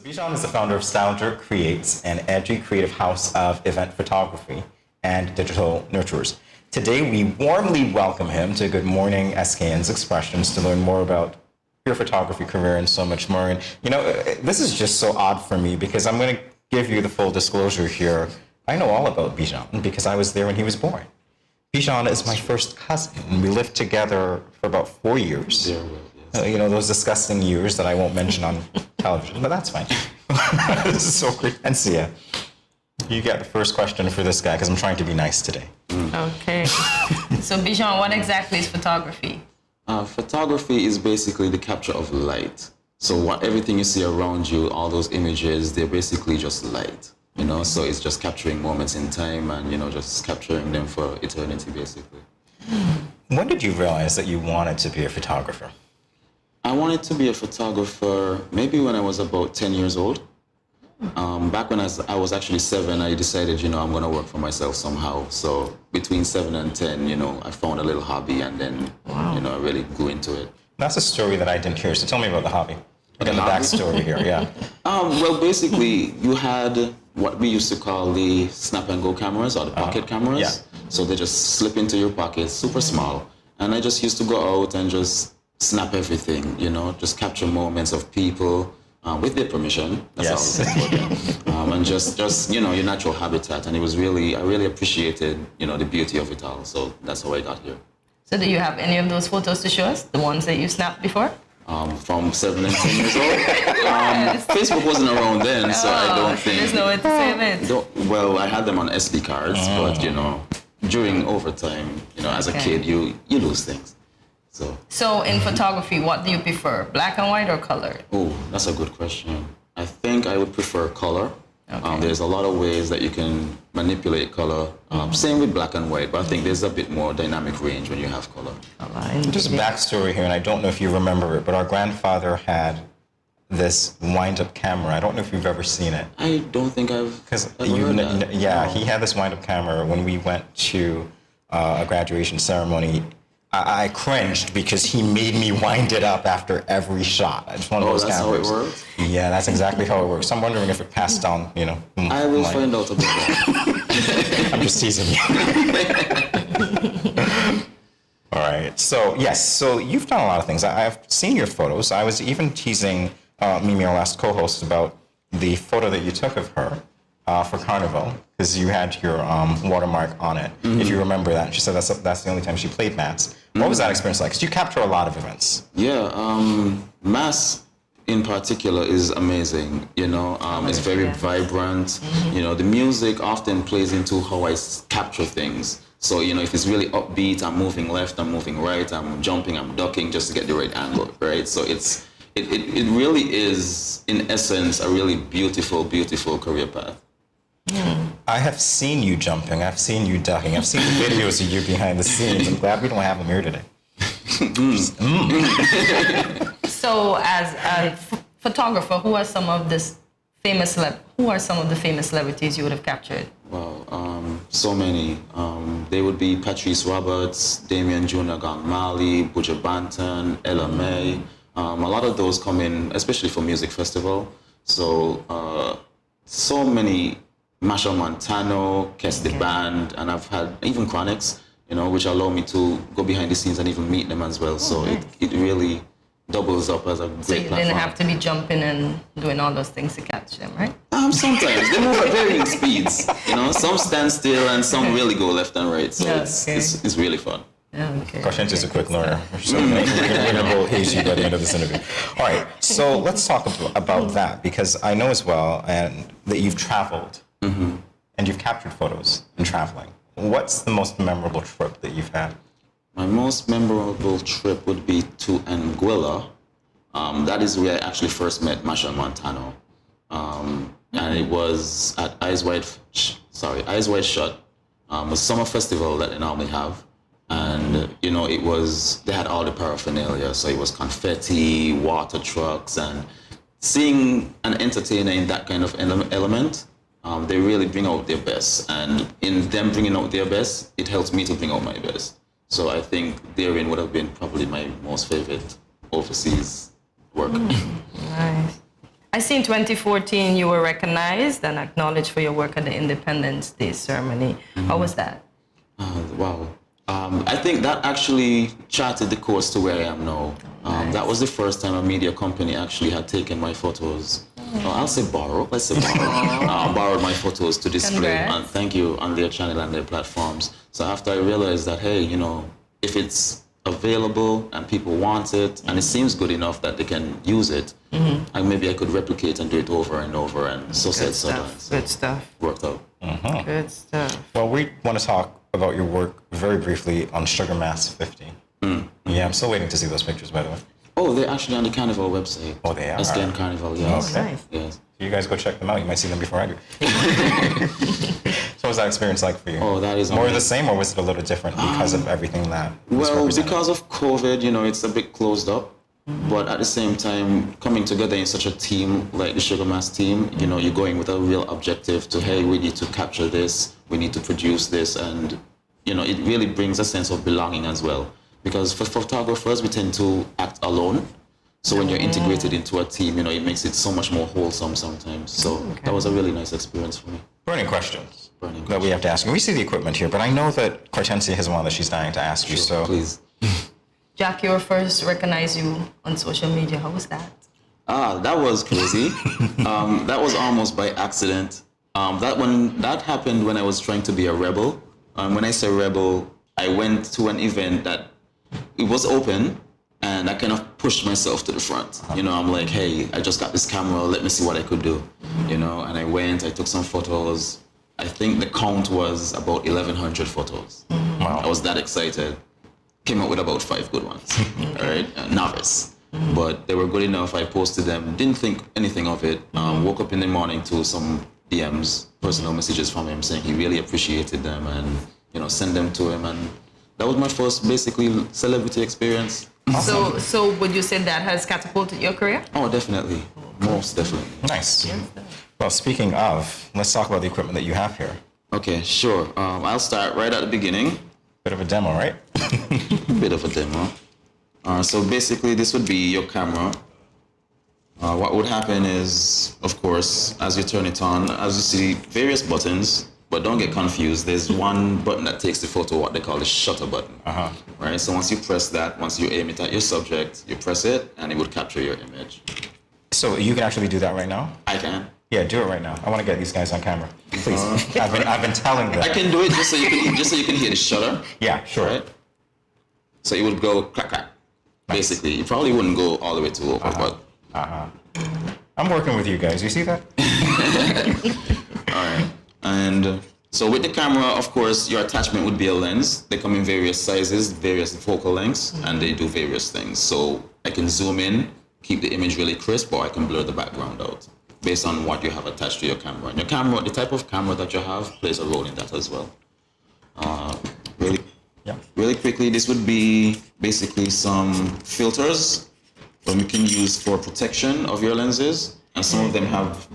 Bijan is the founder of Stounder Creates, an edgy creative house of event photography and digital nurturers. Today, we warmly welcome him to Good Morning SKN's Expressions to learn more about your photography career and so much more. And, you know, this is just so odd for me because I'm going to give you the full disclosure here. I know all about Bijan because I was there when he was born. Bijan is my first cousin. We lived together for about 4 years. Yeah, well, yes. You know, those disgusting years that I won't mention on television, but that's fine. So, Kortensia, you get the first question for this guy because I'm trying to be nice today. Okay. So, Bijan, what exactly is photography? Photography is basically the capture of light. So everything you see around you, all those images, they're basically just light. You know, so it's just capturing moments in time and, you know, just capturing them for eternity, basically. When did you realize that you wanted to be a photographer? I wanted to be a photographer maybe when I was about 10 years old. Back when I was actually 7, I decided, you know, I'm going to work for myself somehow. So between 7 and 10, you know, I found a little hobby and then, you know, I really grew into it. That's a story that I didn't hear, so tell me about the hobby. Get the backstory here, yeah. Well, basically, you had what we used to call the snap-and-go cameras or the pocket cameras. Yeah. So they just slip into your pocket, super small. And I just used to go out and just snap everything, you know, just capture moments of people with their permission. That's Yes. all important. And just, you know, your natural habitat. And it was really, I really appreciated, you know, the beauty of it all. So that's how I got here. So, do you have any of those photos to show us? The ones that you snapped before? From 7 and 10 years old. Facebook wasn't around then, so I don't think. There's no way to save it. Well, I had them on SD cards, but you know, during overtime, you know, as a kid, you lose things. So in photography, what do you prefer, black and white or color? Oh, that's a good question. I think I would prefer color. Okay. There's a lot of ways that you can manipulate color. Same with black and white, but I think there's a bit more dynamic range when you have color. Just a backstory here, and I don't know if you remember it, but our grandfather had this wind-up camera. I don't know if you've ever seen it. I don't think I've ever heard that. Yeah, he had this wind-up camera. When we went to a graduation ceremony, I cringed because he made me wind it up after every shot. It's one of those that's cameras. how it works? Yeah, that's exactly how it works. I'm wondering if it passed down, you know. I will find out about that. I'm just teasing you. All right. So, yes. So you've done a lot of things. I've seen your photos. I was even teasing Mimi, our last co-host, about the photo that you took of her for Carnival, because you had your watermark on it. If you remember that. She said that's the only time she played Mass. What was that experience like? Because you capture a lot of events. Yeah, Mass in particular is amazing. You know, it's very vibrant. You know, the music often plays into how I capture things. So, you know, if it's really upbeat, I'm moving left, I'm moving right, I'm jumping, I'm ducking just to get the right angle, right? So it really is, in essence, a really beautiful, beautiful career path. I have seen you jumping. I've seen you ducking. I've seen the videos of you behind the scenes. I'm glad we don't have them here today. So, as a photographer, who are some of the famous celebrities you would have captured? Well, so many. They would be Patrice Roberts, Damien Jr. Gong Mali, Buja Banton, Ella May. A lot of those come in, especially for music festival. So, so many. Masha Montano, Kes the Band, and I've had even Chronics, you know, which allow me to go behind the scenes and even meet them as well. So it really doubles up as a great platform. So you didn't have to be jumping and doing all those things to catch them, right? Sometimes. They move at varying speeds. You know, some stand still and some really go left and right. So it's really fun. Kortensia is a quick learner. So we're going to go hazy by the end of this interview. All right, so let's talk about that, because I know as well and that you've traveled and you've captured photos in traveling. What's the most memorable trip that you've had? My most memorable trip would be to Anguilla. That is where I actually first met Masha Montano. And it was at Eyes Wide Shut, a summer festival that they normally have. And, you know, they had all the paraphernalia. So it was confetti, water trucks, and seeing an entertainer in that kind of element, they really bring out their best. And in them bringing out their best, it helps me to bring out my best. So I think therein would have been probably my most favorite overseas work. Nice. I see in 2014 you were recognized and acknowledged for your work at the Independence Day ceremony. How was that? Wow. I think that actually charted the course to where I am now. That was the first time a media company actually had taken my photos. I'll say borrow. Let's say borrow. Borrowed my photos to display. Congrats. And thank you on their channel and their platforms. So after I realized that, hey, you know, if it's available and people want it and it seems good enough that they can use it, and maybe I could replicate and do it over and over. And so said, so done. So Good stuff. worked out. Good stuff. Well, we want to talk about your work very briefly on Sugar Mass 50. Yeah, I'm still waiting to see those pictures, by the way. Oh, they're actually on the Carnival website. Oh, they are? SKN Carnival, yes. Okay. Nice. Yes. You guys go check them out. You might see them before I do. So what was that experience like for you? Oh, that is more amazing. the same, or was it a little different because of everything that was Well, represented? because of COVID, you know, it's a bit closed up. But at the same time, coming together in such a team like the Sugar Mass team, you know, you're going with a real objective to, hey, we need to capture this, we need to produce this, and, you know, it really brings a sense of belonging as well. Because for photographers, we tend to act alone. So when you're integrated into a team, you know, it makes it so much more wholesome sometimes. So that was a really nice experience for me. Burning questions Burning that we have to ask you. We see the equipment here, but I know that Kortensia has one that she's dying to ask you. So Please. Jack, you were first recognized you on social media. How was that? That was crazy. That was almost by accident. That happened when I was trying to be a rebel. When I say rebel, I went to an event that it was open, and I kind of pushed myself to the front. You know, I'm like, hey, I just got this camera. Let me see what I could do. You know, and I went. I took some photos. I think the count was about 1,100 photos. Wow. I was that excited. Came up with about 5 good ones. All right, novice. But they were good enough. I posted them. Didn't think anything of it. Woke up in the morning to some DMs, personal messages from him saying he really appreciated them and, you know, send them to him. And that was my first basically celebrity experience. So would you say that has catapulted your career? Oh, definitely. Most definitely. nice. Well, speaking of, let's talk about the equipment that you have here. Okay, sure. I'll start right at the beginning. Bit of a demo, right? Bit of a demo. So basically, this would be your camera. What would happen is, of course, as you turn it on, as you see various buttons, but don't get confused. There's one button that takes the photo, what they call the shutter button. Right? So once you press that, once you aim it at your subject, you press it, and it would capture your image. So you can actually do that right now? I can. Yeah, do it right now. I want to get these guys on camera. Please. I've been telling them. I can do it just so you can hear the shutter. Yeah, sure. Right? So it would go clack clack. Basically, you probably wouldn't go all the way to over, but I'm working with you guys. You see that? all right. And so with the camera, of course, your attachment would be a lens. They come in various sizes, various focal lengths, and they do various things. So I can zoom in, keep the image really crisp, or I can blur the background out based on what you have attached to your camera. And your camera, the type of camera that you have plays a role in that as well. Really quickly, this would be basically some filters that you can use for protection of your lenses. And some of them have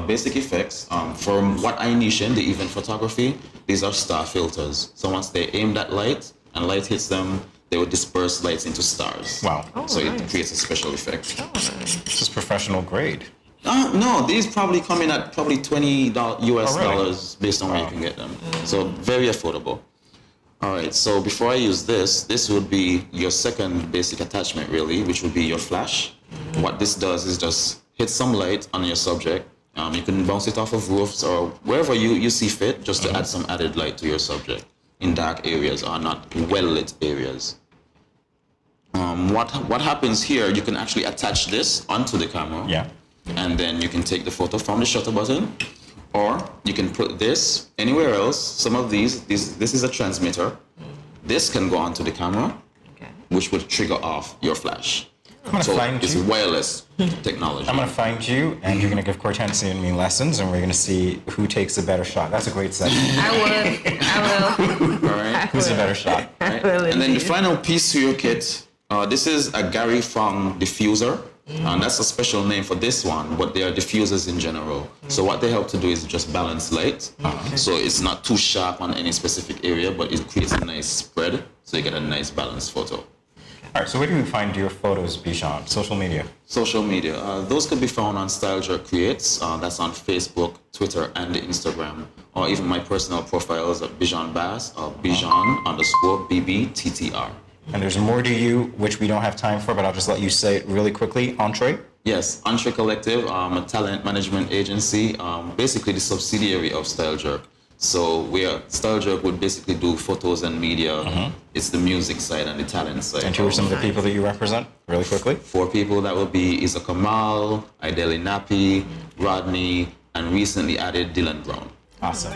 basic effects. From what I niche in, the event photography, these are star filters. So once they aim that light and light hits them, they would disperse lights into stars. Wow. So it creates a special effect. This is professional grade. No, these probably come in at probably $20 US really? dollars based on where you can get them. So very affordable. All right, so before I use this would be your second basic attachment really, which would be your flash. What this does is just hit some light on your subject. You can bounce it off of roofs or wherever you see fit, just to add some added light to your subject in dark areas or not well-lit areas. What happens here, you can actually attach this onto the camera. Yeah. And then you can take the photo from the shutter button, or you can put this anywhere else. Some of these this is a transmitter. This can go onto the camera, which would trigger off your flash. I'm going to find it's you. wireless technology. I'm going to find you, and you're going to give Kortensia and me lessons, and we're going to see who takes a better shot. That's a great segment. I will. All right. Who's a better shot? Right? Well, And then the indeed. final piece to your kit, this is a Gary Fong diffuser. And that's a special name for this one, but they are diffusers in general. So what they help to do is just balance light. So it's not too sharp on any specific area, but it creates a nice spread, so you get a nice balanced photo. All right, so where do we find your photos, Bijan? Social media? Social media. Those could be found on Style Jerk Creates. That's on Facebook, Twitter, and Instagram. Or even my personal profiles at Bijan Bass, or Bijan_BBTTR. And there's more to you, which we don't have time for, but I'll just let you say it really quickly. Entree? Yes, Entree Collective, a talent management agency, basically the subsidiary of Style Jerk. So Style Jerk would basically do photos and media. It's the music side and the talent side. And who are some of the people that you represent, really quickly? 4 people, that will be Isa Kamal, Ideli Napi, Rodney, and recently added Dylan Brown. Awesome.